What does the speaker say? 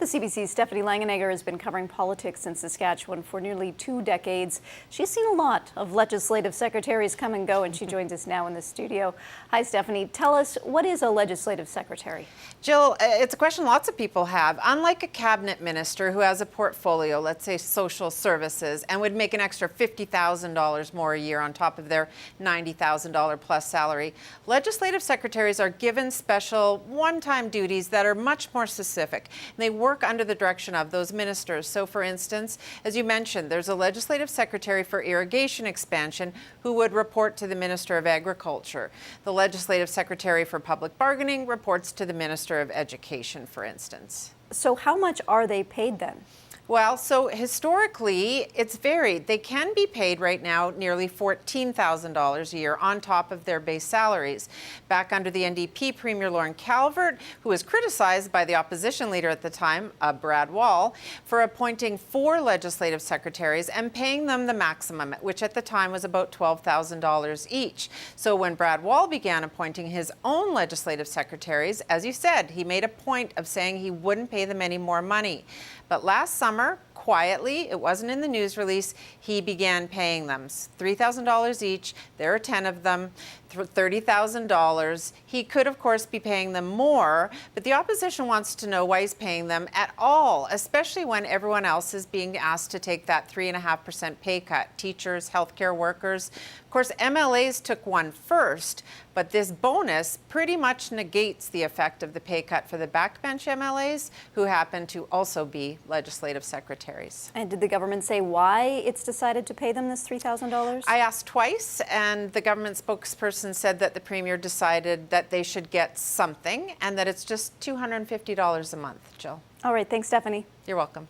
The CBC's Stefani Langenegger has been covering politics in Saskatchewan for nearly 2 decades. She's seen a lot of legislative secretaries come and go, and she joins us now in the studio. Hi, Stefani. Tell us, what is a legislative secretary? Jill, it's a question lots of people have. Unlike a cabinet minister who has a portfolio, let's say social services, and would make an extra $50,000 more a year on top of their $90,000 plus salary, legislative secretaries are given special one-time duties that are much more specific. They work under the direction of those ministers. So, for instance, as you mentioned, there's a legislative secretary for Irrigation Expansion who would report to the Minister of Agriculture. The legislative secretary for Public Bargaining reports to the Minister of Education, for instance. So how much are they paid then? Well, so historically, it's varied. They can be paid right now nearly $14,000 a year on top of their base salaries. Back under the NDP Premier Lorne Calvert, who was criticized by the opposition leader at the time, Brad Wall, for appointing 4 legislative secretaries and paying them the maximum, which at the time was about $12,000 each. So when Brad Wall began appointing his own legislative secretaries, as you said, he made a point of saying he wouldn't pay them any more money. But last summer, quietly, it wasn't in the news release, he began paying them $3,000 each. There are 10 of them, $30,000. He could, of course, be paying them more, but the opposition wants to know why he's paying them at all, especially when everyone else is being asked to take that 3.5% pay cut. Teachers, healthcare workers. Of course, MLAs took one first, but this bonus pretty much negates the effect of the pay cut for the backbench MLAs, who happen to also be legislative secretaries. And did the government say why it's decided to pay them this $3,000? I asked twice, and the government spokesperson said that the Premier decided that they should get something and that it's just $250 a month, Jill. All right, thanks, Stefani. You're welcome.